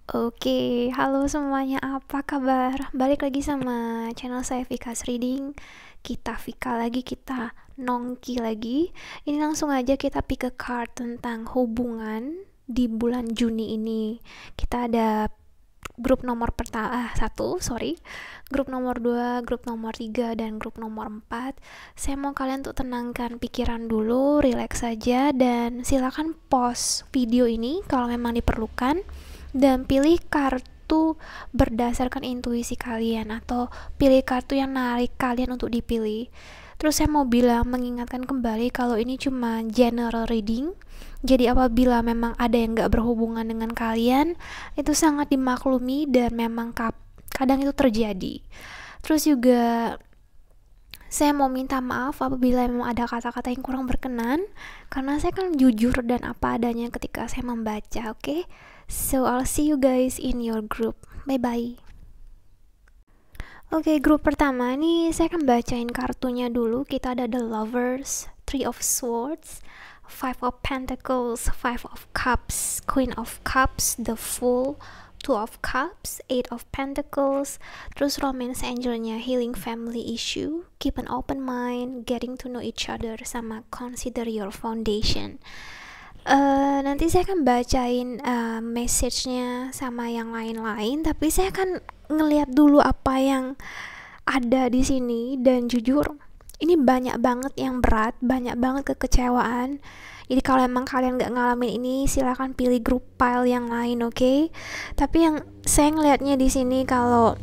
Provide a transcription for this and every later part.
Oke, halo semuanya, apa kabar? Balik lagi sama channel saya Vika's Reading. Kita Vika lagi, kita nongki lagi. Ini langsung aja kita pick a card tentang hubungan di bulan Juni ini. Kita ada grup nomor pertama, grup nomor 2, grup nomor 3, dan grup nomor 4. Saya mau kalian tuh tenangkan pikiran dulu, relax saja, dan silakan pause video ini kalau memang diperlukan. Dan pilih kartu berdasarkan intuisi kalian atau pilih kartu yang narik kalian untuk dipilih. Terus saya mau bilang, mengingatkan kembali kalau ini cuma general reading. Jadi apabila memang ada yang gak berhubungan dengan kalian, itu sangat dimaklumi dan memang kadang itu terjadi. Terus juga saya mau minta maaf apabila memang ada kata-kata yang kurang berkenan, karena saya kan jujur dan apa adanya ketika saya membaca, oke? So I'll see you guys in your group. Bye bye. Oke, grup pertama nih saya akan bacain kartunya dulu. Kita ada The Lovers, Three of Swords, Five of Pentacles, Five of Cups, Queen of Cups, The Fool, Two of Cups, Eight of Pentacles. Terus romance angelnya Healing Family Issue, Keep an Open Mind, Getting to Know Each Other, sama Consider Your Foundation. Nanti saya akan bacain message-nya sama yang lain-lain, tapi saya akan ngeliat dulu apa yang ada di sini. Dan jujur, ini banyak banget yang berat, banyak banget kekecewaan. Jadi kalau emang kalian gak ngalamin ini, silakan pilih grup file yang lain, oke? Tapi yang saya ngelihatnya di sini, kalau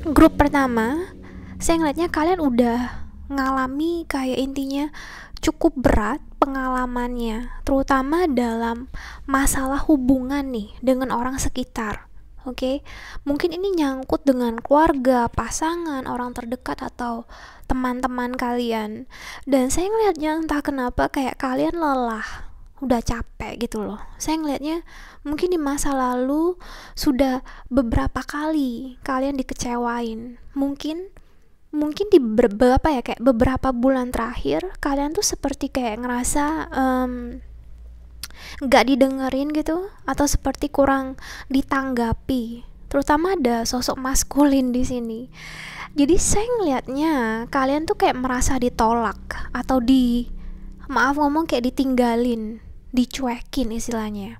grup pertama, saya ngelihatnya kalian udah ngalami kayak intinya cukup berat pengalamannya, terutama dalam masalah hubungan nih dengan orang sekitar. Oke, mungkin ini nyangkut dengan keluarga, pasangan, orang terdekat, atau teman-teman kalian. Dan saya ngelihatnya entah kenapa kayak kalian lelah, udah capek gitu loh. Saya ngelihatnya mungkin di masa lalu sudah beberapa kali kalian dikecewain. Mungkin di beberapa bulan terakhir kalian tuh seperti kayak ngerasa gak didengerin gitu, atau seperti kurang ditanggapi, terutama ada sosok maskulin di sini. Jadi saya ngelihatnya kalian tuh kayak merasa ditolak atau maaf ngomong kayak ditinggalin, dicuekin istilahnya.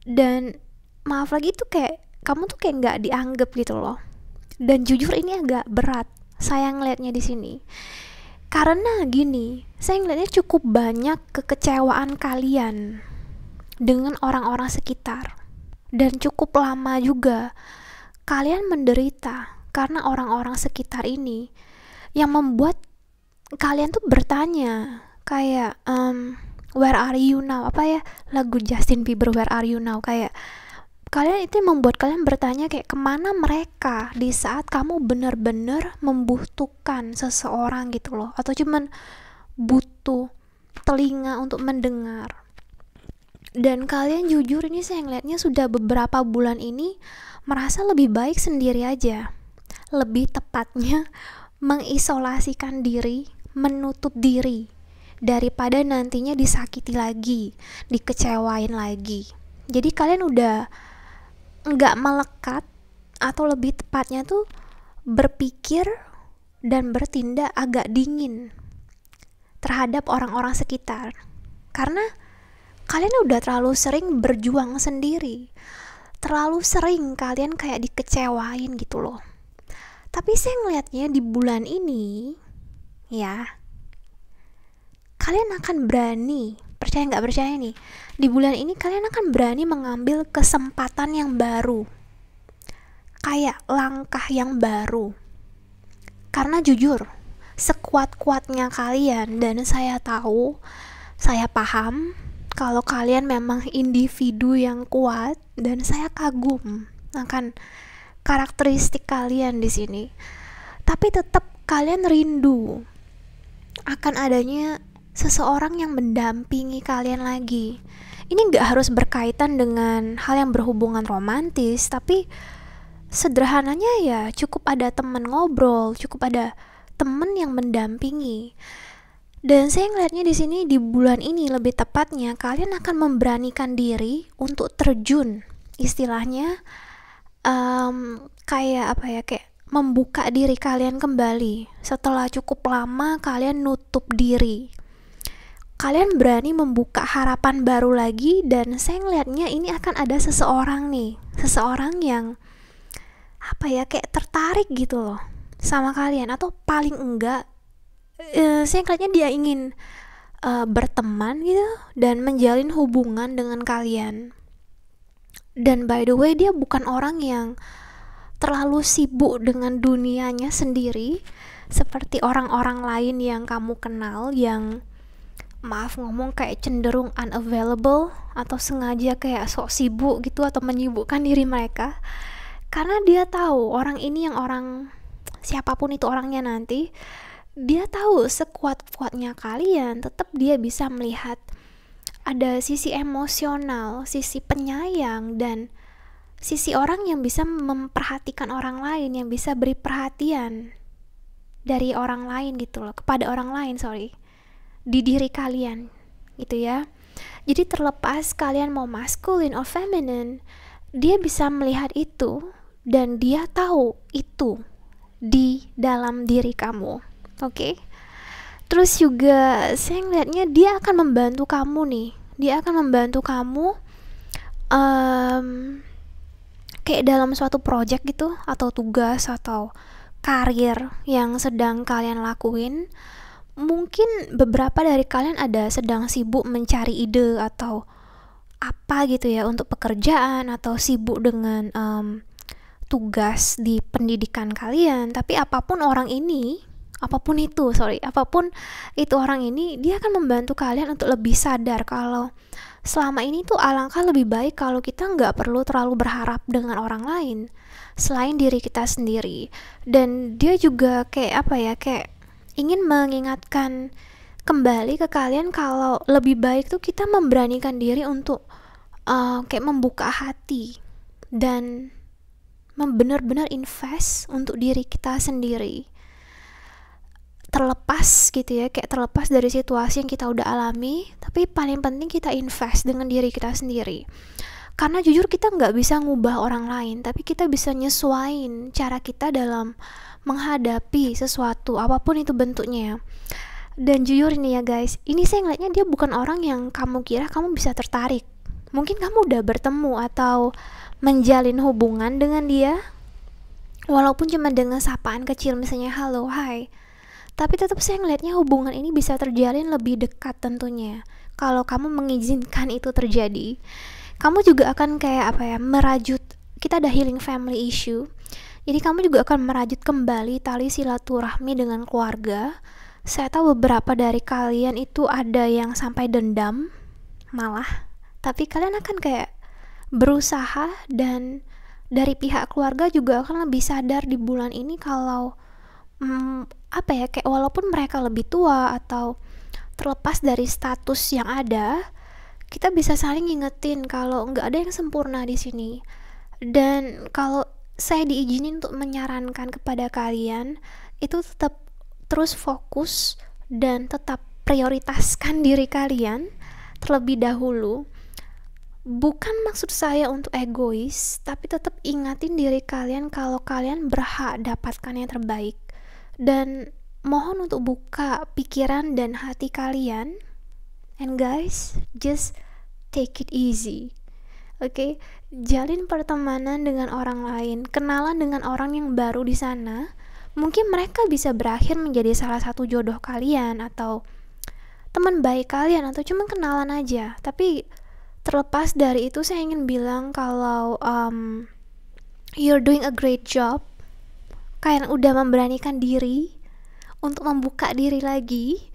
Dan maaf lagi tuh kayak kamu tuh kayak nggak dianggap gitu loh. Dan jujur ini agak berat saya ngelihatnya di sini. Karena gini, saya ngelihatnya cukup banyak kekecewaan kalian dengan orang-orang sekitar. Dan cukup lama juga kalian menderita karena orang-orang sekitar ini yang membuat kalian tuh bertanya kayak where are you now? Apa ya, lagu Justin Bieber Where Are You Now, kayak kalian itu membuat kalian bertanya kayak kemana mereka di saat kamu benar-benar membutuhkan seseorang gitu loh, atau cuman butuh telinga untuk mendengar. Dan kalian jujur ini saya ngeliatnya sudah beberapa bulan ini merasa lebih baik sendiri aja, lebih tepatnya mengisolasikan diri, menutup diri, daripada nantinya disakiti lagi, dikecewain lagi. Jadi kalian udah nggak melekat, atau lebih tepatnya tuh berpikir dan bertindak agak dingin terhadap orang-orang sekitar, karena kalian udah terlalu sering berjuang sendiri, terlalu sering kalian kayak dikecewain gitu loh. Tapi saya ngelihatnya di bulan ini ya, kalian akan berani, percaya nggak percaya nih, di bulan ini kalian akan berani mengambil kesempatan yang baru, kayak langkah yang baru. Karena jujur, sekuat-kuatnya kalian, dan saya tahu, saya paham kalau kalian memang individu yang kuat, dan saya kagum akan karakteristik kalian di sini. Tapi tetap kalian rindu akan adanya seseorang yang mendampingi kalian lagi. Ini gak harus berkaitan dengan hal yang berhubungan romantis, tapi sederhananya ya cukup ada teman ngobrol, cukup ada teman yang mendampingi. Dan saya ngelihatnya di sini di bulan ini lebih tepatnya kalian akan memberanikan diri untuk terjun istilahnya kayak apa ya, kayak membuka diri kalian kembali setelah cukup lama kalian nutup diri. Kalian berani membuka harapan baru lagi, dan saya ngelihatnya ini akan ada seseorang nih, seseorang yang apa ya, kayak tertarik gitu loh sama kalian, atau paling enggak saya ngelihatnya dia ingin berteman gitu dan menjalin hubungan dengan kalian. Dan by the way, dia bukan orang yang terlalu sibuk dengan dunianya sendiri seperti orang-orang lain yang kamu kenal, yang maaf ngomong kayak cenderung unavailable atau sengaja kayak sok sibuk gitu atau menyibukkan diri mereka. Karena dia tahu orang ini, yang orang siapapun itu orangnya nanti, dia tahu sekuat-kuatnya kalian tetap dia bisa melihat ada sisi emosional, sisi penyayang, dan sisi orang yang bisa memperhatikan orang lain, yang bisa beri perhatian dari orang lain gitu loh, kepada orang lain, di diri kalian gitu ya. Jadi terlepas kalian mau masculine or feminine, dia bisa melihat itu dan dia tahu itu di dalam diri kamu. Oke? Terus juga saya ngeliatnya dia akan membantu kamu nih. Dia akan membantu kamu kayak dalam suatu project gitu, atau tugas, atau karir yang sedang kalian lakuin. Mungkin beberapa dari kalian ada sedang sibuk mencari ide atau apa gitu ya untuk pekerjaan, atau sibuk dengan tugas di pendidikan kalian. Tapi apapun itu orang ini, dia akan membantu kalian untuk lebih sadar kalau selama ini tuh alangkah lebih baik kalau kita nggak perlu terlalu berharap dengan orang lain selain diri kita sendiri. Dan dia juga kayak apa ya, kayak ingin mengingatkan kembali ke kalian kalau lebih baik tuh kita memberanikan diri untuk kayak membuka hati dan benar-benar invest untuk diri kita sendiri. Terlepas gitu ya, kayak terlepas dari situasi yang kita udah alami, tapi paling penting kita invest dengan diri kita sendiri. Karena jujur kita nggak bisa ngubah orang lain, tapi kita bisa nyesuain cara kita dalam menghadapi sesuatu apapun itu bentuknya. Dan jujur ini ya guys, ini saya ngeliatnya dia bukan orang yang kamu kira kamu bisa tertarik. Mungkin kamu udah bertemu atau menjalin hubungan dengan dia, walaupun cuma dengan sapaan kecil, misalnya halo, hai, tapi tetap saya ngelihatnya hubungan ini bisa terjalin lebih dekat tentunya kalau kamu mengizinkan itu terjadi. Kamu juga akan kayak apa ya, merajut, kita ada healing family issue, jadi kamu juga akan merajut kembali tali silaturahmi dengan keluarga. Saya tahu beberapa dari kalian itu ada yang sampai dendam malah, tapi kalian akan kayak berusaha, dan dari pihak keluarga juga akan lebih sadar di bulan ini kalau apa ya, kayak walaupun mereka lebih tua atau terlepas dari status yang ada, kita bisa saling ngingetin kalau nggak ada yang sempurna di sini. Dan kalau saya diizinin untuk menyarankan kepada kalian, itu tetap terus fokus dan tetap prioritaskan diri kalian terlebih dahulu. Bukan maksud saya untuk egois, tapi tetap ingatin diri kalian kalau kalian berhak dapatkan yang terbaik. Dan mohon untuk buka pikiran dan hati kalian. And guys, just take it easy. Oke, jalin pertemanan dengan orang lain, kenalan dengan orang yang baru di sana. Mungkin mereka bisa berakhir menjadi salah satu jodoh kalian, atau teman baik kalian, atau cuma kenalan aja. Tapi terlepas dari itu, saya ingin bilang kalau you're doing a great job. Kalian udah memberanikan diri untuk membuka diri lagi.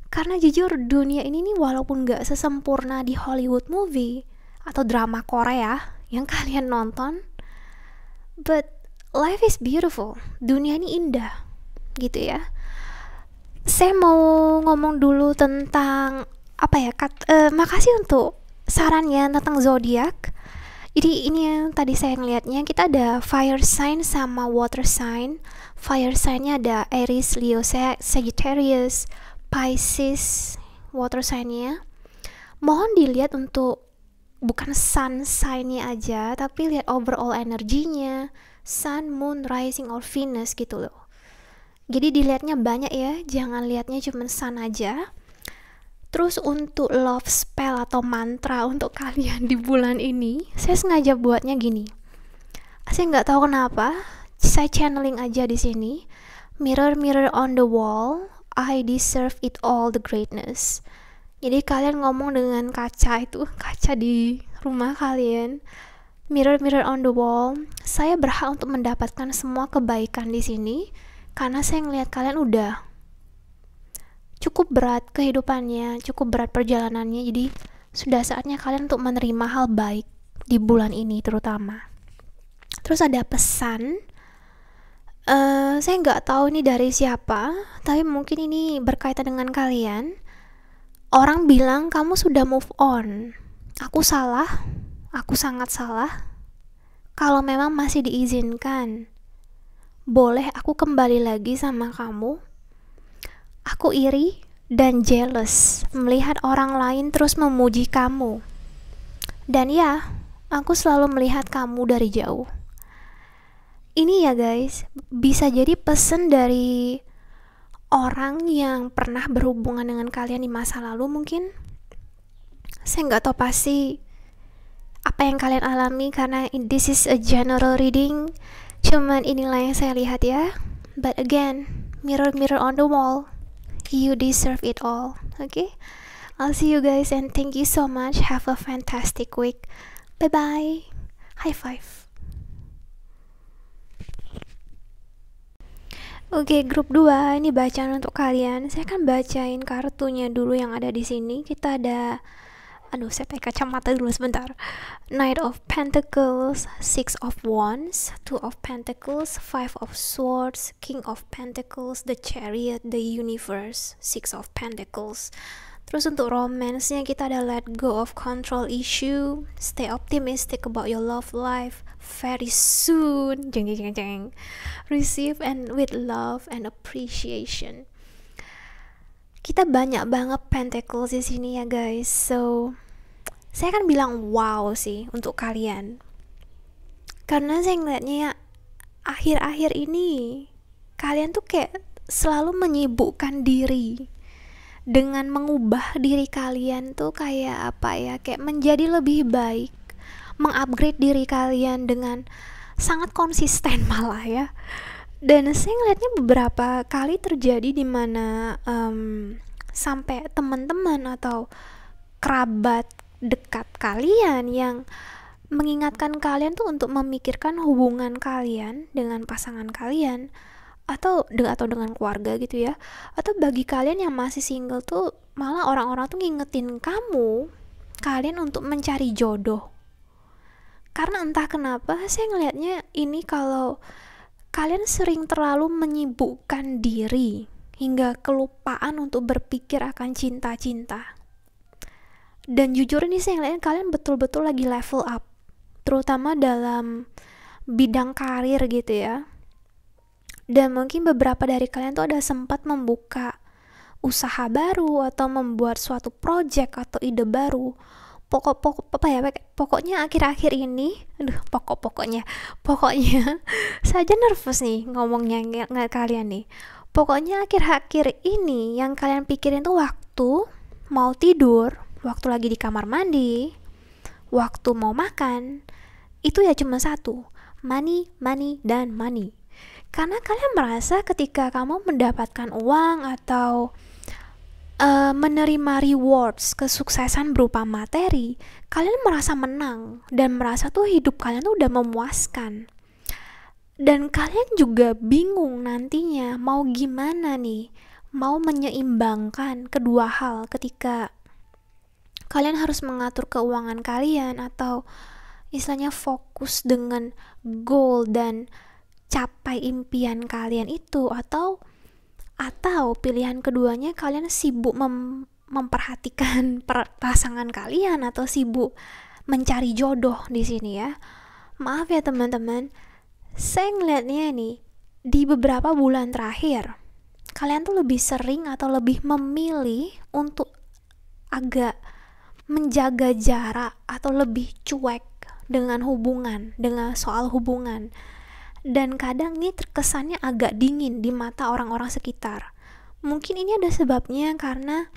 Karena jujur dunia ini nih, walaupun gak sesempurna di Hollywood movie atau drama Korea yang kalian nonton, but life is beautiful. Dunia ini indah gitu ya. Saya mau ngomong dulu tentang apa ya, makasih untuk sarannya tentang zodiak. Jadi ini yang tadi saya ngelihatnya, kita ada fire sign sama water sign. Fire sign-nya ada Aries, Leo, Sagittarius, Pisces. Water sign-nya mohon dilihat untuk bukan sun sign-nya aja, tapi lihat overall energinya, sun, moon, rising, or Venus gitu loh. Jadi dilihatnya banyak ya, jangan lihatnya cuma sun aja. Terus untuk love spell atau mantra untuk kalian di bulan ini, saya sengaja buatnya gini. Saya nggak tahu kenapa, saya channeling aja di sini. Mirror, mirror on the wall, I deserve it all the greatness. Jadi kalian ngomong dengan kaca itu, kaca di rumah kalian. Mirror, mirror on the wall, saya berhak untuk mendapatkan semua kebaikan di sini karena saya ngelihat kalian udah cukup berat kehidupannya, cukup berat perjalanannya. Jadi sudah saatnya kalian untuk menerima hal baik di bulan ini terutama. Terus ada pesan, saya nggak tahu ini dari siapa, tapi mungkin ini berkaitan dengan kalian. Orang bilang kamu sudah move on. Aku salah, aku sangat salah. Kalau memang masih diizinkan, boleh aku kembali lagi sama kamu? Aku iri dan jealous melihat orang lain terus memuji kamu. Dan ya, aku selalu melihat kamu dari jauh. Ini ya guys, bisa jadi pesan dari orang yang pernah berhubungan dengan kalian di masa lalu mungkin. Saya nggak tahu pasti apa yang kalian alami karena this is a general reading. Cuman inilah yang saya lihat ya. But again, mirror, mirror on the wall, you deserve it all. Okay? I'll see you guys and thank you so much. Have a fantastic week. Bye-bye. High five. Oke, grup 2 ini bacaan untuk kalian. Saya akan bacain kartunya dulu yang ada di sini. Kita ada, saya pakai kacamata dulu sebentar. Knight of Pentacles, Six of Wands, Two of Pentacles, Five of Swords, King of Pentacles, The Chariot, The Universe, Six of Pentacles. Terus untuk romance-nya kita ada let go of control issue, stay optimistic about your love life, very soon, jeng jeng jeng, receive and with love and appreciation. Kita banyak banget pentacles di sini ya guys. So, saya akan bilang wow sih untuk kalian. Karena saya ngeliatnya ya, akhir-akhir ini kalian tuh kayak selalu menyibukkan diri dengan mengubah diri kalian tuh kayak apa ya, kayak menjadi lebih baik, mengupgrade diri kalian dengan sangat konsisten malah ya. Dan saya ngeliatnya beberapa kali terjadi di mana sampai teman-teman atau kerabat dekat kalian yang mengingatkan kalian tuh untuk memikirkan hubungan kalian dengan pasangan kalian atau dengan keluarga gitu ya. Atau bagi kalian yang masih single tuh malah orang-orang tuh ngingetin kalian untuk mencari jodoh. Karena entah kenapa saya ngelihatnya ini kalau kalian sering terlalu menyibukkan diri hingga kelupaan untuk berpikir akan cinta-cinta. Dan jujur ini saya ngeliatnya kalian betul-betul lagi level up, terutama dalam bidang karir gitu ya. Dan mungkin beberapa dari kalian tuh ada sempat membuka usaha baru atau membuat suatu project atau ide baru. Pokoknya akhir-akhir ini, pokoknya saya aja nervous nih ngomongnya nggak kalian nih. Pokoknya akhir-akhir ini yang kalian pikirin tuh waktu mau tidur, waktu lagi di kamar mandi, waktu mau makan, itu ya cuma satu, money, money, dan money. Karena kalian merasa ketika kamu mendapatkan uang atau menerima rewards, kesuksesan berupa materi, kalian merasa menang dan merasa tuh hidup kalian tuh udah memuaskan. Dan kalian juga bingung nantinya mau gimana nih, mau menyeimbangkan kedua hal ketika kalian harus mengatur keuangan kalian atau istilahnya fokus dengan goal dan capai impian kalian itu, atau pilihan keduanya kalian sibuk memperhatikan pasangan kalian atau sibuk mencari jodoh di sini ya. Maaf ya teman-teman, saya ngeliatnya nih di beberapa bulan terakhir kalian tuh lebih sering atau lebih memilih untuk agak menjaga jarak atau lebih cuek dengan soal hubungan. Dan kadang ini terkesannya agak dingin di mata orang-orang sekitar. Mungkin ini ada sebabnya karena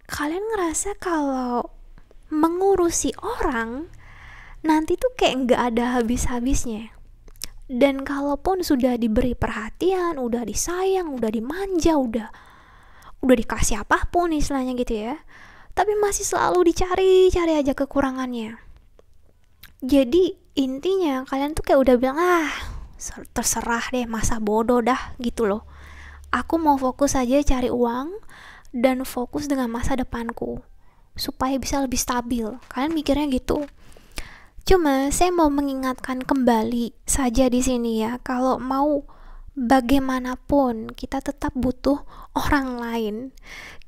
kalian ngerasa kalau mengurusi orang nanti tuh kayak nggak ada habis-habisnya. Dan kalaupun sudah diberi perhatian, udah disayang, udah dimanja, udah dikasih apapun istilahnya gitu ya, tapi masih selalu dicari aja kekurangannya. Jadi intinya kalian tuh kayak udah bilang, terserah deh, masa bodoh dah gitu loh. Aku mau fokus aja cari uang dan fokus dengan masa depanku supaya bisa lebih stabil. Kalian mikirnya gitu. Cuma saya mau mengingatkan kembali saja di sini ya, kalau mau bagaimanapun kita tetap butuh orang lain.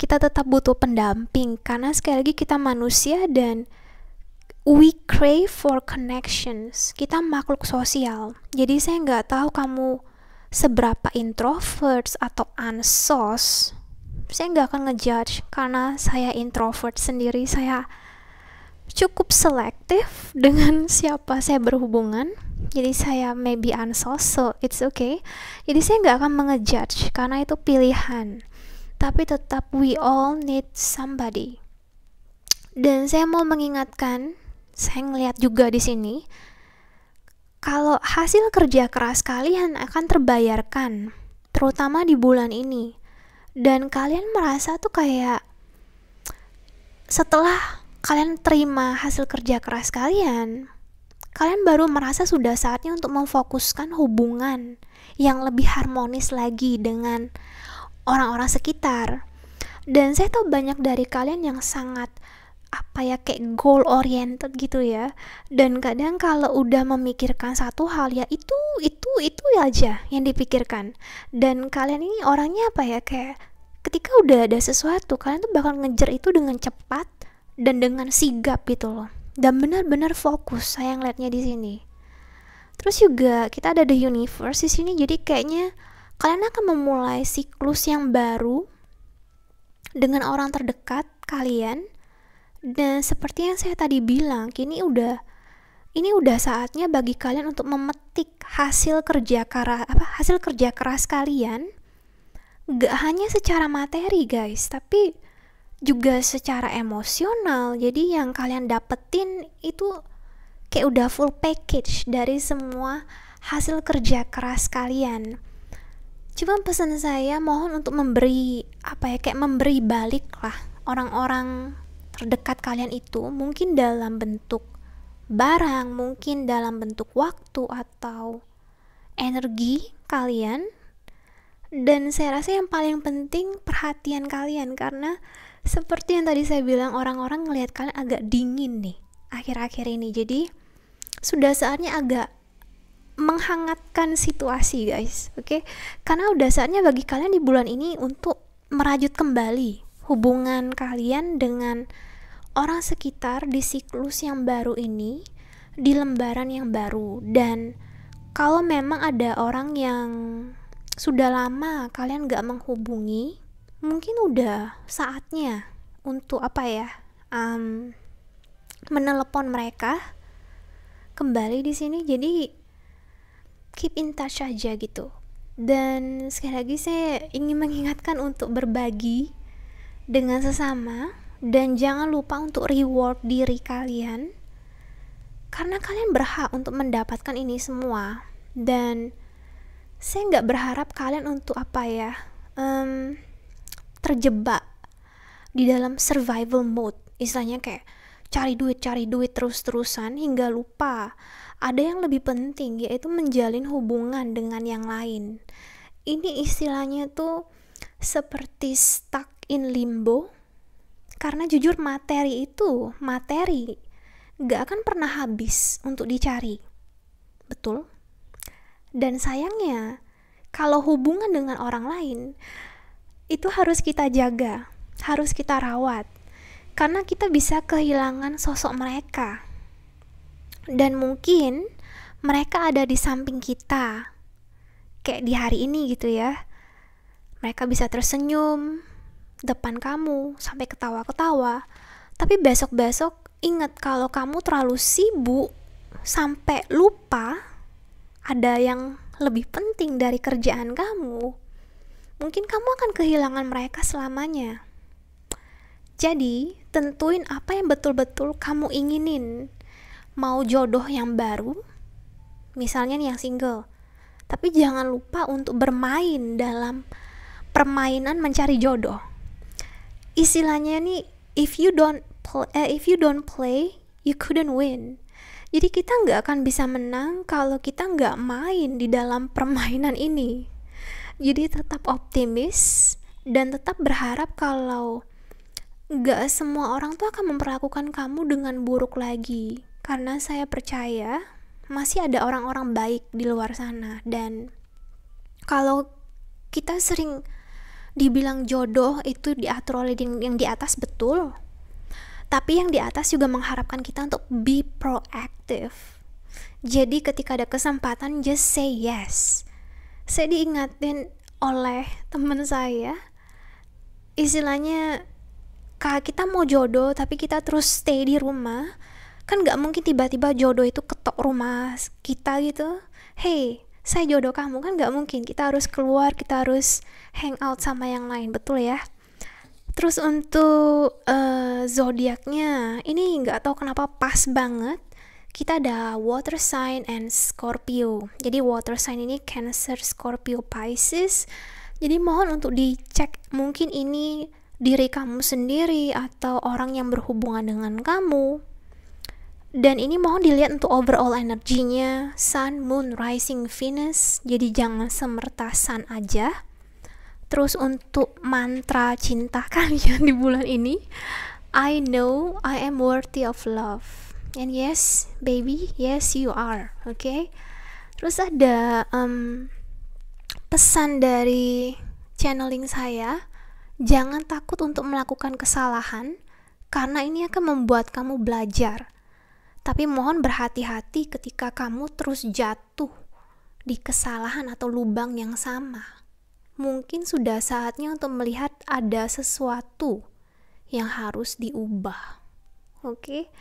Kita tetap butuh pendamping karena sekali lagi kita manusia dan we crave for connections. Kita makhluk sosial. Jadi saya nggak tahu kamu seberapa introvert atau ansos. Saya nggak akan ngejudge karena saya introvert sendiri. Saya cukup selektif dengan siapa saya berhubungan. Jadi saya maybe ansos, so it's okay. Jadi saya nggak akan mengejudge karena itu pilihan. Tapi tetap we all need somebody. Dan saya mau mengingatkan, saya ngelihat juga di sini, kalau hasil kerja keras kalian akan terbayarkan, terutama di bulan ini. Dan kalian merasa tuh kayak setelah kalian terima hasil kerja keras kalian baru merasa sudah saatnya untuk memfokuskan hubungan yang lebih harmonis lagi dengan orang-orang sekitar. Dan saya tahu banyak dari kalian yang sangat kayak goal oriented gitu ya. Dan kadang kalau udah memikirkan satu hal ya itu aja yang dipikirkan. Dan kalian ini orangnya kayak ketika udah ada sesuatu kalian tuh bakal ngejar itu dengan cepat dan dengan sigap gitu loh. Dan benar-benar fokus saya ngeliatnya di sini. Terus juga kita ada the universe di sini, jadi kayaknya kalian akan memulai siklus yang baru dengan orang terdekat kalian. Dan seperti yang saya tadi bilang, ini udah saatnya bagi kalian untuk memetik hasil kerja keras kalian. Gak hanya secara materi guys, tapi juga secara emosional. Jadi yang kalian dapetin itu kayak udah full package dari semua hasil kerja keras kalian. Cuma pesan saya mohon untuk memberi kayak memberi balik lah orang-orang terdekat kalian itu, mungkin dalam bentuk barang, mungkin dalam bentuk waktu atau energi kalian. Dan saya rasa yang paling penting perhatian kalian, karena seperti yang tadi saya bilang, orang-orang ngelihat kalian agak dingin nih akhir-akhir ini. Jadi sudah saatnya agak menghangatkan situasi guys, oke? Karena udah saatnya bagi kalian di bulan ini untuk merajut kembali hubungan kalian dengan orang sekitar di siklus yang baru ini, di lembaran yang baru. Dan kalau memang ada orang yang sudah lama kalian gak menghubungi, mungkin udah saatnya untuk menelepon mereka kembali di sini. Jadi keep in touch aja gitu. Dan sekali lagi saya ingin mengingatkan untuk berbagi dengan sesama, dan jangan lupa untuk reward diri kalian, karena kalian berhak untuk mendapatkan ini semua. Dan saya nggak berharap kalian untuk terjebak di dalam survival mode, istilahnya kayak cari duit terus-terusan hingga lupa ada yang lebih penting, yaitu menjalin hubungan dengan yang lain. Ini istilahnya tuh seperti stuck in limbo, karena jujur materi gak akan pernah habis untuk dicari, betul? Dan sayangnya kalau hubungan dengan orang lain itu harus kita jaga, harus kita rawat, karena kita bisa kehilangan sosok mereka. Dan mungkin mereka ada di samping kita, kayak di hari ini gitu ya. Mereka bisa tersenyum depan kamu sampai ketawa-ketawa, Tapi besok-besok ingat kalau kamu terlalu sibuk sampai lupa ada yang lebih penting dari kerjaan kamu, mungkin kamu akan kehilangan mereka selamanya. Jadi, tentuin apa yang betul-betul kamu inginin. Mau jodoh yang baru, misalnya nih yang single, tapi jangan lupa untuk bermain dalam permainan mencari jodoh. Istilahnya nih, if you don't play, you couldn't win. Jadi kita nggak akan bisa menang kalau kita nggak main di dalam permainan ini. Jadi tetap optimis dan tetap berharap kalau nggak semua orang tuh akan memperlakukan kamu dengan buruk lagi. Karena saya percaya masih ada orang-orang baik di luar sana. Dan kalau kita sering dibilang jodoh itu diatur oleh yang di atas, betul. Tapi yang di atas juga mengharapkan kita untuk be proactive. Jadi ketika ada kesempatan, just say yes. Saya diingatin oleh teman saya, istilahnya kita mau jodoh tapi kita terus stay di rumah, kan gak mungkin tiba-tiba jodoh itu ketok rumah kita gitu. Hey, saya jodoh kamu, kan gak mungkin. Kita harus keluar, kita harus hang out sama yang lain, betul ya. Terus untuk zodiaknya ini nggak tahu kenapa pas banget. Kita ada water sign and Scorpio. Jadi water sign ini Cancer, Scorpio, Pisces. Jadi mohon untuk dicek, mungkin ini diri kamu sendiri atau orang yang berhubungan dengan kamu. Dan ini mohon dilihat untuk overall energinya, Sun, Moon, Rising, Venus. Jadi jangan semerta Sun aja. Terus untuk mantra cinta kalian di bulan ini, I know I am worthy of love. And yes, baby, yes you are. Okay? Terus ada pesan dari channeling saya, jangan takut untuk melakukan kesalahan, karena ini akan membuat kamu belajar. Tapi mohon berhati-hati ketika kamu terus jatuh di kesalahan atau lubang yang sama. Mungkin sudah saatnya untuk melihat ada sesuatu yang harus diubah. Oke?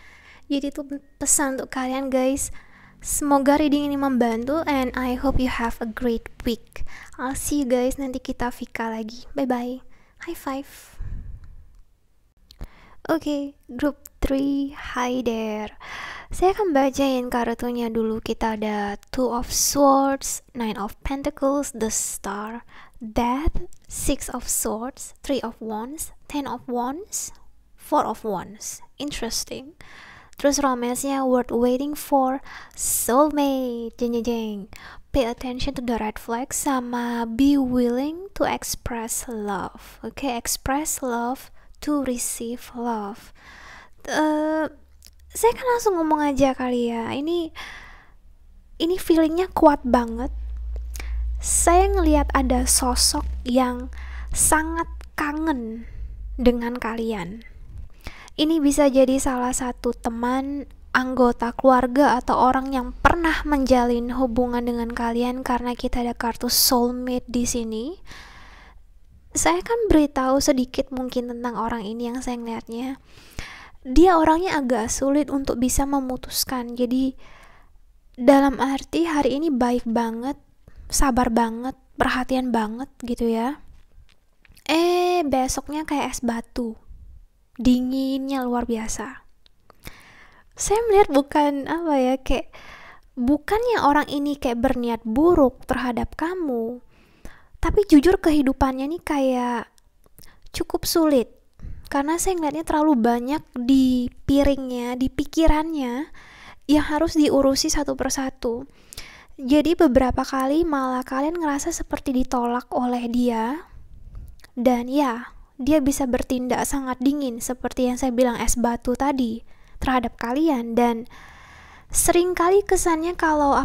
Jadi itu pesan untuk kalian guys. Semoga reading ini membantu and I hope you have a great week. I'll see you guys, nanti kita Vika lagi. Bye bye. High five. Oke, group 3, hi there. Saya akan bacain kartunya dulu. Kita ada Two of Swords, Nine of Pentacles, The Star, Death, Six of Swords, Three of Wands, Ten of Wands, Four of Wands. Interesting. Terus romance-nya worth waiting for, soulmate, jeng jeng jeng. Pay attention to the red flags, sama be willing to express love. Okay, express love to receive love. Saya kan langsung ngomong aja kali ya. Ini feelingnya kuat banget. Saya ngelihat ada sosok yang sangat kangen dengan kalian. Ini bisa jadi salah satu teman, anggota keluarga, atau orang yang pernah menjalin hubungan dengan kalian, karena kita ada kartu soulmate di sini. Saya kan beritahu sedikit mungkin tentang orang ini yang saya ngeliatnya. Dia orangnya agak sulit untuk bisa memutuskan. Jadi dalam arti hari ini baik banget, sabar banget, perhatian banget gitu ya. Besoknya kayak es batu, dinginnya luar biasa. Saya melihat bukannya orang ini kayak berniat buruk terhadap kamu, tapi jujur kehidupannya nih kayak cukup sulit. Karena saya ngeliatnya terlalu banyak di piringnya, di pikirannya, yang harus diurusi satu persatu. Jadi beberapa kali malah kalian ngerasa seperti ditolak oleh dia. Dan ya, dia bisa bertindak sangat dingin, seperti yang saya bilang es batu tadi, terhadap kalian. Dan seringkali kesannya kalau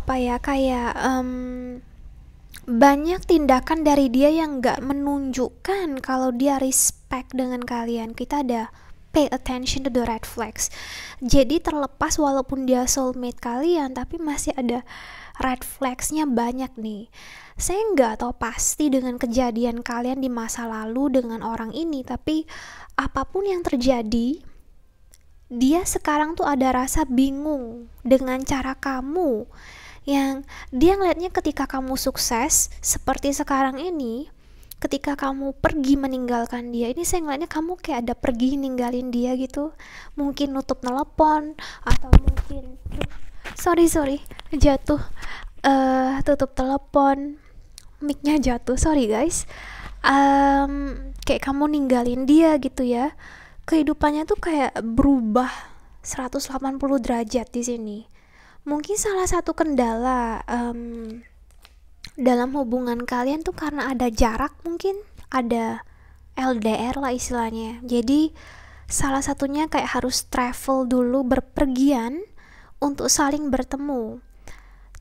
banyak tindakan dari dia yang gak menunjukkan kalau dia respect dengan kalian. Kita ada pay attention to the red flags. Jadi terlepas walaupun dia soulmate kalian, tapi masih ada red flagsnya banyak nih. Saya gak tahu pasti dengan kejadian kalian di masa lalu dengan orang ini, tapi apapun yang terjadi, dia sekarang tuh ada rasa bingung dengan cara kamu, yang dia ngeliatnya ketika kamu sukses seperti sekarang ini, ketika kamu pergi meninggalkan dia ini, saya ngeliatnya kamu kayak ada pergi ninggalin dia gitu, mungkin nutup telepon, atau mungkin sorry jatuh, tutup telepon, micnya jatuh, sorry guys. Kayak kamu ninggalin dia gitu ya, kehidupannya tuh kayak berubah 180 derajat di sini. Mungkin salah satu kendala dalam hubungan kalian tuh karena ada jarak, mungkin ada LDR lah istilahnya. Jadi salah satunya kayak harus travel dulu, berpergian untuk saling bertemu.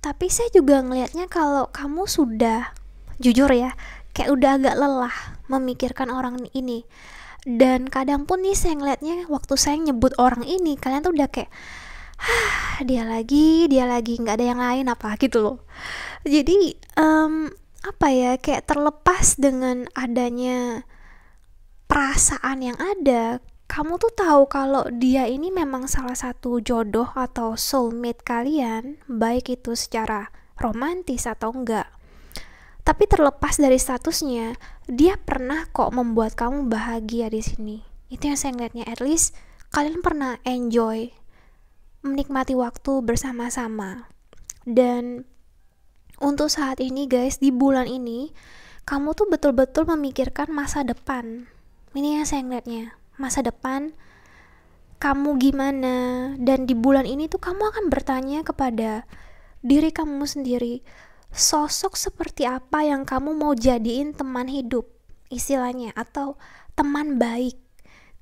Tapi saya juga ngelihatnya kalau kamu sudah, jujur ya, kayak udah agak lelah memikirkan orang ini. Dan kadang pun nih saya ngelihatnya waktu saya nyebut orang ini, kalian tuh udah kayak dia lagi nggak ada yang lain apa gitu loh. Jadi apa ya, kayak terlepas dengan adanya perasaan yang ada, kamu tuh tahu kalau dia ini memang salah satu jodoh atau soulmate kalian, baik itu secara romantis atau enggak. Tapi terlepas dari statusnya, dia pernah kok membuat kamu bahagia di sini. Itu yang saya ngeliatnya, at least kalian pernah enjoy, menikmati waktu bersama-sama. Dan untuk saat ini guys, di bulan ini, kamu tuh betul-betul memikirkan masa depan. Ini yang saya ngeliatnya, masa depan kamu gimana. Dan di bulan ini tuh kamu akan bertanya kepada diri kamu sendiri, sosok seperti apa yang kamu mau jadiin teman hidup istilahnya, atau teman baik.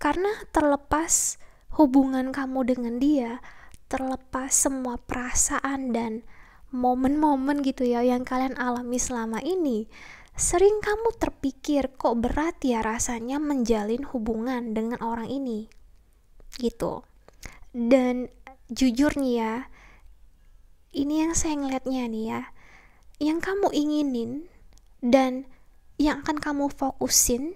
Karena terlepas hubungan kamu dengan dia, terlepas semua perasaan dan momen-momen gitu ya yang kalian alami selama ini, sering kamu terpikir kok berat ya rasanya menjalin hubungan dengan orang ini gitu. Dan jujur nih ya, ini yang saya ngeliatnya nih ya, yang kamu inginin dan yang akan kamu fokusin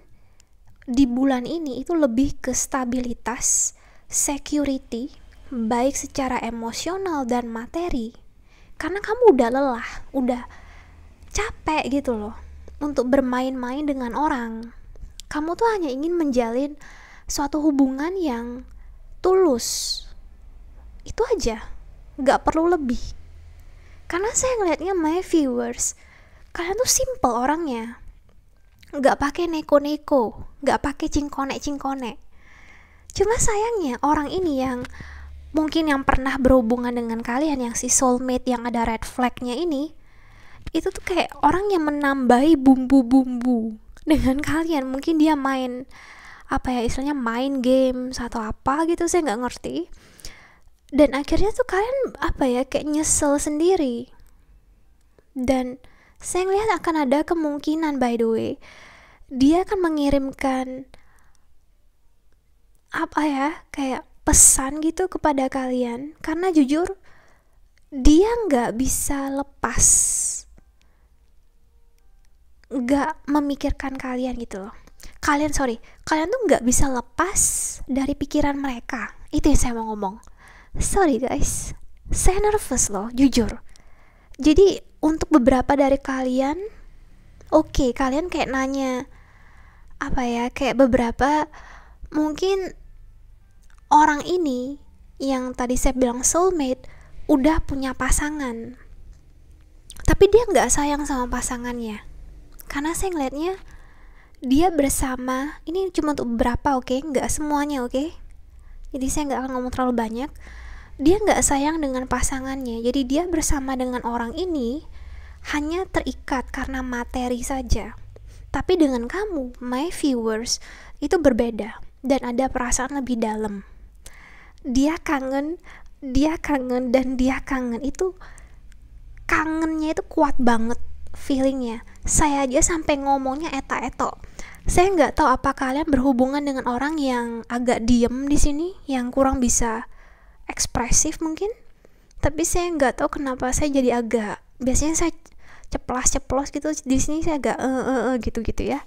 di bulan ini itu lebih ke stabilitas, security, baik secara emosional dan materi. Karena kamu udah lelah, udah capek gitu loh untuk bermain-main dengan orang. Kamu tuh hanya ingin menjalin suatu hubungan yang tulus, itu aja, gak perlu lebih. Karena saya ngelihatnya, my viewers, kalian tuh simple orangnya, gak pakai neko-neko, gak pakai cingkonek-cingkonek. Cuma sayangnya orang ini yang mungkin yang pernah berhubungan dengan kalian, yang si soulmate yang ada red flagnya ini, itu tuh kayak orang yang menambahi bumbu-bumbu dengan kalian. Mungkin dia main apa ya istilahnya, main game atau apa gitu, saya nggak ngerti. Dan akhirnya tuh kalian apa ya, kayak nyesel sendiri. Dan saya ngelihat akan ada kemungkinan, by the way, dia akan mengirimkan apa ya, kayak pesan gitu kepada kalian. Karena jujur dia nggak bisa lepas, nggak memikirkan kalian gitu loh. Kalian tuh nggak bisa lepas dari pikiran mereka. Itu yang saya mau ngomong. Sorry guys, saya nervous loh, jujur. Jadi untuk beberapa dari kalian, oke, kalian kayak nanya apa ya, kayak beberapa mungkin orang ini yang tadi saya bilang soulmate udah punya pasangan, tapi dia nggak sayang sama pasangannya. Karena saya ngeliatnya dia bersama, ini cuma untuk beberapa, oke, nggak semuanya, oke. Jadi saya nggak akan ngomong terlalu banyak. Dia nggak sayang dengan pasangannya, jadi dia bersama dengan orang ini hanya terikat karena materi saja. Tapi dengan kamu, my viewers, itu berbeda dan ada perasaan lebih dalam. Dia kangen, dan dia kangen. Itu kangennya itu kuat banget feelingnya. Saya aja sampai ngomongnya eta-eto. Saya nggak tahu apa kalian berhubungan dengan orang yang agak diem di sini, yang kurang bisa ekspresif mungkin. Tapi saya nggak tahu kenapa saya jadi agak, biasanya saya ceplos gitu, di sini saya agak gitu ya.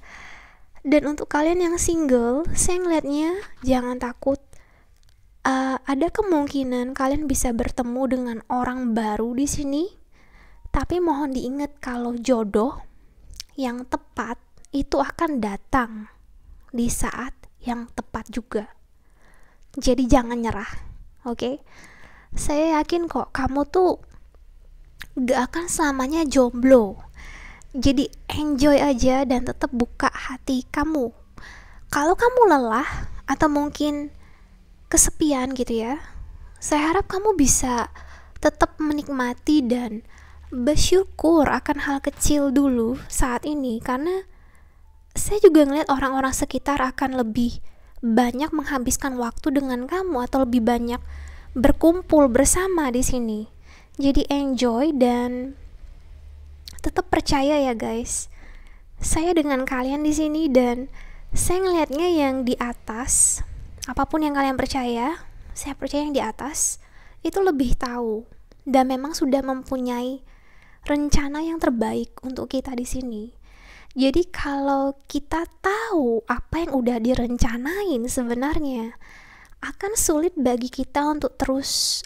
Dan untuk kalian yang single, saya ngelihatnya jangan takut ada kemungkinan kalian bisa bertemu dengan orang baru di sini, tapi mohon diingat kalau jodoh yang tepat itu akan datang di saat yang tepat juga. Jadi jangan nyerah, oke? Saya yakin kok kamu tuh gak akan selamanya jomblo. Jadi enjoy aja dan tetap buka hati kamu. Kalau kamu lelah atau mungkin kesepian gitu ya, saya harap kamu bisa tetap menikmati dan bersyukur akan hal kecil dulu saat ini, karena saya juga ngeliat orang-orang sekitar akan lebih banyak menghabiskan waktu dengan kamu atau lebih banyak berkumpul bersama di sini. Jadi enjoy dan tetap percaya ya guys. Saya dengan kalian di sini dan saya ngelihatnya yang di atas, apapun yang kalian percaya, saya percaya yang di atas itu lebih tahu dan memang sudah mempunyai rencana yang terbaik untuk kita di sini. Jadi kalau kita tahu apa yang udah direncanain sebenarnya, akan sulit bagi kita untuk terus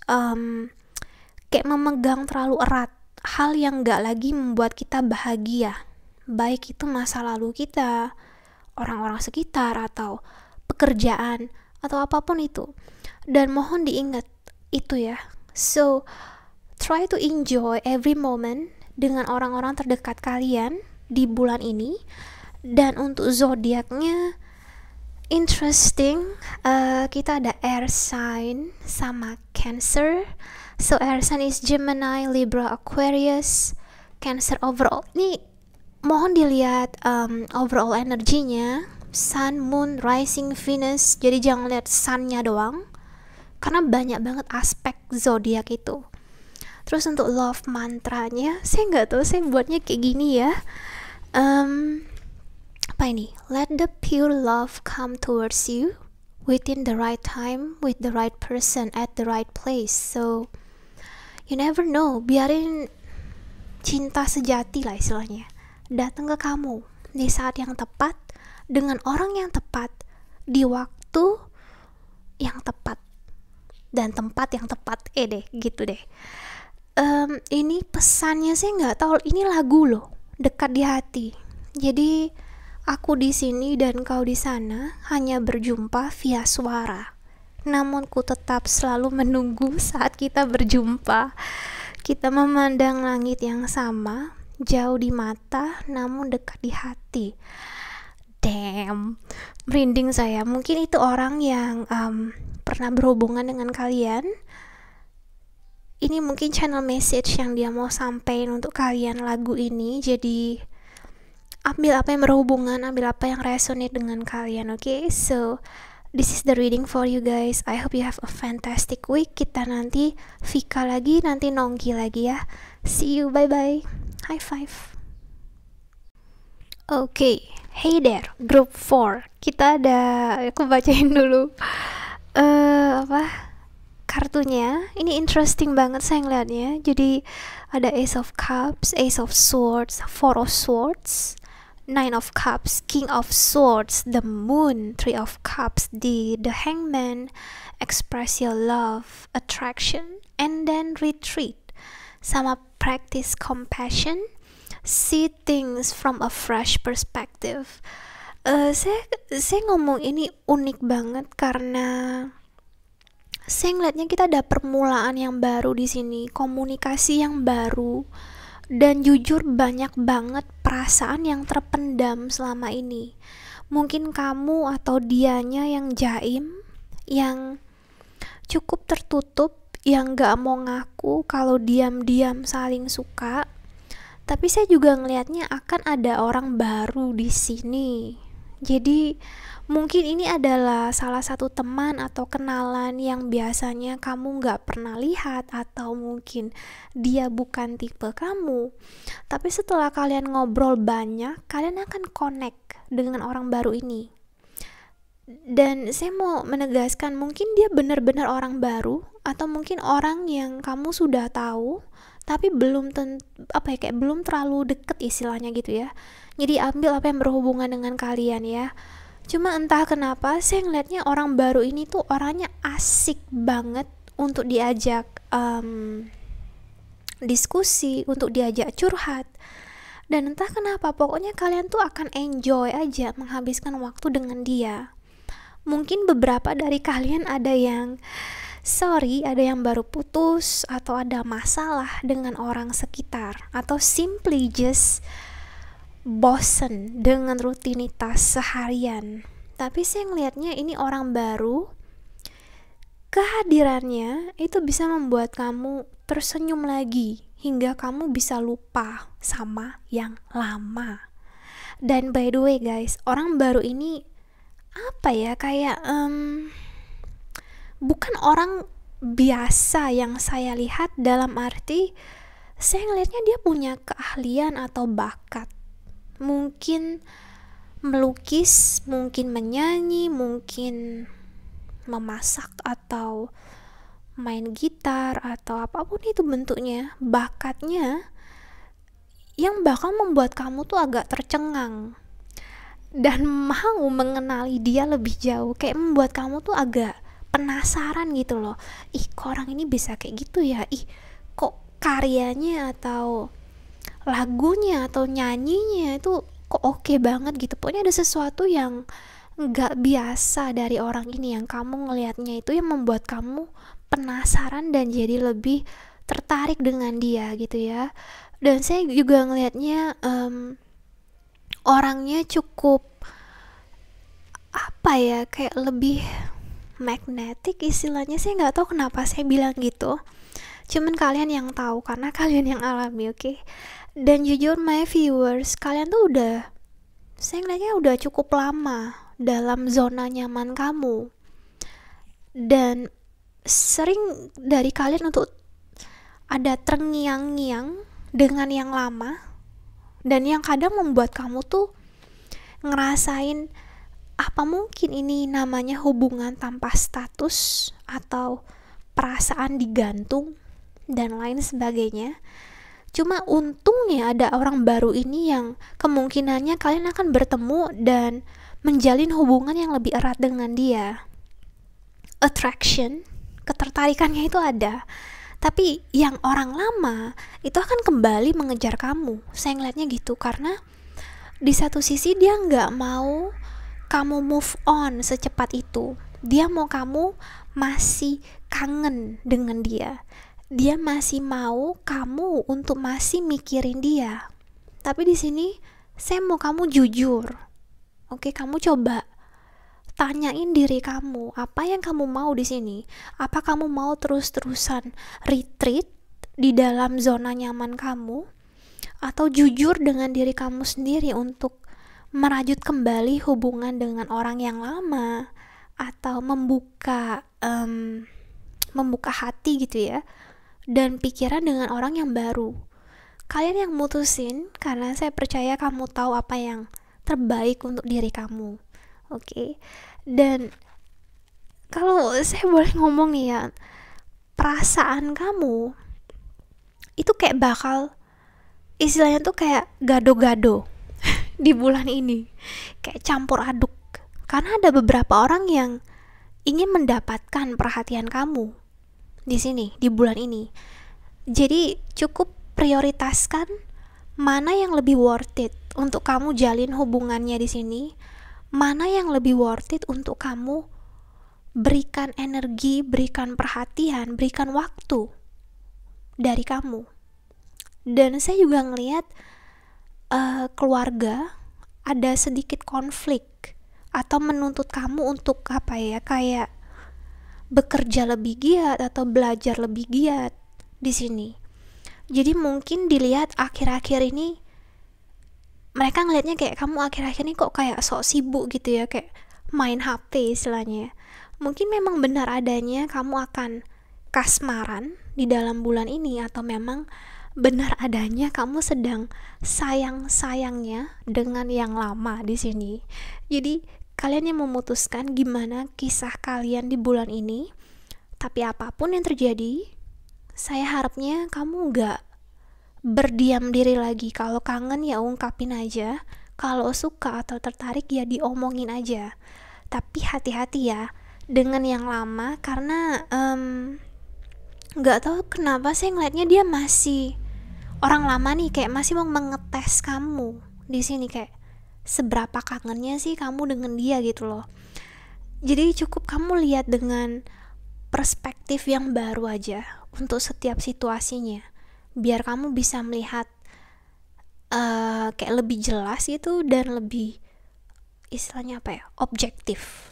kayak memegang terlalu erat hal yang gak lagi membuat kita bahagia, baik itu masa lalu kita, orang-orang sekitar, atau pekerjaan, atau apapun itu. Dan mohon diingat itu ya. So try to enjoy every moment dengan orang-orang terdekat kalian di bulan ini. Dan untuk zodiaknya interesting, kita ada air sign sama Cancer. So air sign is Gemini, Libra, Aquarius, Cancer. Overall ini mohon dilihat overall energinya, Sun, Moon, Rising, Venus. Jadi jangan lihat Sun-nya doang, karena banyak banget aspek zodiak itu. Terus untuk love mantranya, saya nggak tahu saya buatnya kayak gini ya. Apa ini? Let the pure love come towards you within the right time, with the right person at the right place. So you never know, biarin cinta sejati lah istilahnya datang ke kamu di saat yang tepat, dengan orang yang tepat, di waktu yang tepat, dan tempat yang tepat. Gitu deh. Ini pesannya saya nggak tahu, ini lagu loh, dekat di hati. Jadi aku di sini dan kau di sana hanya berjumpa via suara, namun ku tetap selalu menunggu saat kita berjumpa. Kita memandang langit yang sama, jauh di mata namun dekat di hati. Damn, merinding saya. Mungkin itu orang yang pernah berhubungan dengan kalian. Ini mungkin channel message yang dia mau sampaikan untuk kalian lagu ini. Jadi ambil apa yang berhubungan, ambil apa yang resonate dengan kalian, okay? So this is the reading for you guys. I hope you have a fantastic week. Kita nanti Vika lagi, nanti Nongki lagi ya. See you, bye bye. High five. Okay, hey there, group 4. Kita ada, aku bacain dulu kartunya. Ini interesting banget saya ngeliatnya. Jadi ada Ace of Cups, Ace of Swords, Four of Swords, Nine of Cups, King of Swords, the Moon, Three of Cups, the Hangman. Express your love, attraction, and then retreat. Sama practice compassion, see things from a fresh perspective. Saya ngomong ini unik banget karena saya ngeliatnya kita ada permulaan yang baru di sini, komunikasi yang baru, dan jujur banyak banget perasaan yang terpendam selama ini. Mungkin kamu atau dianya yang jaim, yang cukup tertutup, yang gak mau ngaku kalau diam-diam saling suka. Tapi saya juga ngelihatnya akan ada orang baru di sini. Jadi mungkin ini adalah salah satu teman atau kenalan yang biasanya kamu gak pernah lihat, atau mungkin dia bukan tipe kamu. Tapi setelah kalian ngobrol banyak, kalian akan connect dengan orang baru ini. Dan saya mau menegaskan, mungkin dia benar-benar orang baru, atau mungkin orang yang kamu sudah tahu tapi belum belum terlalu deket istilahnya gitu ya. Jadi ambil apa yang berhubungan dengan kalian ya. Cuma entah kenapa saya ngeliatnya orang baru ini tuh orangnya asik banget untuk diajak diskusi, untuk diajak curhat. Dan entah kenapa pokoknya kalian tuh akan enjoy aja menghabiskan waktu dengan dia. Mungkin beberapa dari kalian ada yang sorry, ada yang baru putus atau ada masalah dengan orang sekitar, atau simply just bosen dengan rutinitas seharian. Tapi saya ngelihatnya ini orang baru, kehadirannya itu bisa membuat kamu tersenyum lagi hingga kamu bisa lupa sama yang lama. Dan by the way guys, orang baru ini apa ya, kayak bukan orang biasa yang saya lihat, dalam arti saya ngelihatnya dia punya keahlian atau bakat. Mungkin melukis, mungkin menyanyi, mungkin memasak, atau main gitar, atau apapun itu bentuknya, bakatnya yang bakal membuat kamu tuh agak tercengang dan mau mengenali dia lebih jauh, kayak membuat kamu tuh agak penasaran gitu loh. Ih, kok orang ini bisa kayak gitu ya? Ih, kok karyanya atau lagunya atau nyanyinya itu kok oke banget gitu. Pokoknya ada sesuatu yang nggak biasa dari orang ini yang kamu ngelihatnya itu, yang membuat kamu penasaran dan jadi lebih tertarik dengan dia gitu ya. Dan saya juga ngelihatnya orangnya cukup apa ya, kayak lebih magnetic istilahnya. Saya nggak tahu kenapa saya bilang gitu, cuman kalian yang tahu karena kalian yang alami, oke? Dan jujur my viewers, kalian tuh udah, saya ngeliatnya udah cukup lama dalam zona nyaman kamu, dan sering dari kalian untuk ada terngiang-ngiang dengan yang lama, dan yang kadang membuat kamu tuh ngerasain apa mungkin ini namanya hubungan tanpa status atau perasaan digantung dan lain sebagainya. Cuma untungnya ada orang baru ini yang kemungkinannya kalian akan bertemu dan menjalin hubungan yang lebih erat dengan dia. Attraction, ketertarikannya itu ada. Tapi yang orang lama itu akan kembali mengejar kamu. Saya ngeliatnya gitu, karena di satu sisi dia nggak mau kamu move on secepat itu. Dia mau kamu masih kangen dengan dia. Dia masih mau kamu untuk masih mikirin dia. Tapi di sini saya mau kamu jujur. Oke, kamu coba tanyain diri kamu, apa yang kamu mau di sini? Apa kamu mau terus-terusan retreat di dalam zona nyaman kamu, atau jujur dengan diri kamu sendiri untuk merajut kembali hubungan dengan orang yang lama, atau membuka hati gitu ya, dan pikiran dengan orang yang baru. Kalian yang mutusin, karena saya percaya kamu tahu apa yang terbaik untuk diri kamu. Oke. Dan kalau saya boleh ngomong nih ya, perasaan kamu itu kayak bakal, istilahnya tuh kayak gado-gado di bulan ini, kayak campur aduk, karena ada beberapa orang yang ingin mendapatkan perhatian kamu di sini di bulan ini. Jadi cukup prioritaskan mana yang lebih worth it untuk kamu jalin hubungannya di sini, mana yang lebih worth it untuk kamu berikan energi, berikan perhatian, berikan waktu dari kamu. Dan saya juga ngelihat keluarga ada sedikit konflik atau menuntut kamu untuk apa ya, kayak bekerja lebih giat atau belajar lebih giat di sini. Jadi mungkin dilihat akhir-akhir ini mereka ngelihatnya kayak kamu akhir-akhir ini kok kayak sok sibuk gitu ya, kayak main HP istilahnya. Mungkin memang benar adanya kamu akan kasmaran di dalam bulan ini, atau memang benar adanya kamu sedang sayang-sayangnya dengan yang lama di sini. Jadi kalian yang memutuskan gimana kisah kalian di bulan ini. Tapi apapun yang terjadi, saya harapnya kamu gak berdiam diri lagi. Kalau kangen ya ungkapin aja. kalau suka atau tertarik ya diomongin aja. Tapi hati-hati ya dengan yang lama, karena nggak tahu kenapa saya ngeliatnya dia masih orang lama nih, kayak masih mau mengetes kamu di sini, kayak seberapa kangennya sih kamu dengan dia gitu loh. Jadi cukup kamu lihat dengan perspektif yang baru aja untuk setiap situasinya, biar kamu bisa melihat kayak lebih jelas gitu, dan lebih istilahnya apa ya, objektif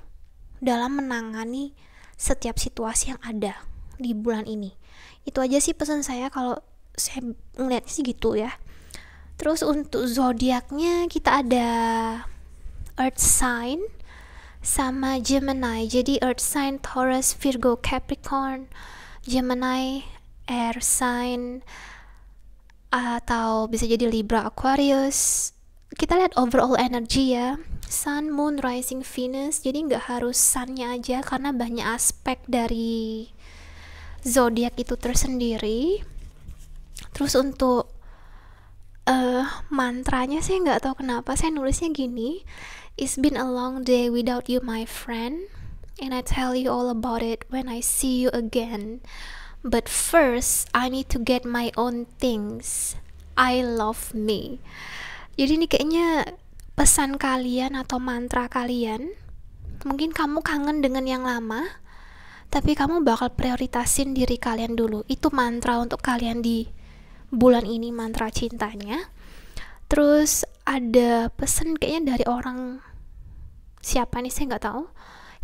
dalam menangani setiap situasi yang ada di bulan ini. Itu aja sih pesan saya kalau saya ngeliatnya sih gitu ya. Terus untuk zodiaknya kita ada Earth sign sama Gemini. Jadi Earth sign Taurus, Virgo, Capricorn, Gemini air sign atau bisa jadi Libra, Aquarius. Kita lihat overall energy ya, Sun, Moon, Rising, Venus. Jadi nggak harus Sunnya aja, karena banyak aspek dari zodiak itu tersendiri. Terus untuk mantranya saya nggak tahu kenapa saya nulisnya gini, it's been a long day without you my friend, and I tell you all about it when I see you again. But first, I need to get my own things. I love me. Jadi ini kayaknya pesan kalian atau mantra kalian. Mungkin kamu kangen dengan yang lama, tapi kamu bakal prioritasin diri kalian dulu. Itu mantra untuk kalian di bulan ini, mantra cintanya. Terus ada pesan kayaknya dari orang, siapa nih saya nggak tahu.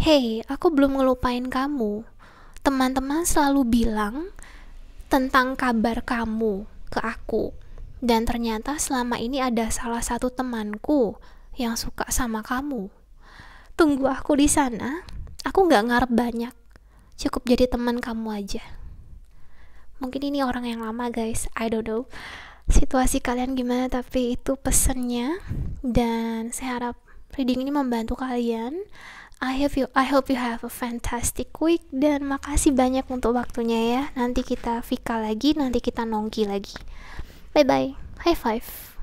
Hey, aku belum ngelupain kamu. Teman-teman selalu bilang tentang kabar kamu ke aku, dan ternyata selama ini ada salah satu temanku yang suka sama kamu. Tunggu aku di sana. Aku nggak ngarep banyak, cukup jadi teman kamu aja. Mungkin ini orang yang lama guys, I don't know situasi kalian gimana, tapi itu pesannya. Dan saya harap reading ini membantu kalian. I hope you have a fantastic week, dan makasih banyak untuk waktunya ya. Nanti kita Vika lagi, nanti kita nongki lagi. Bye bye, high five.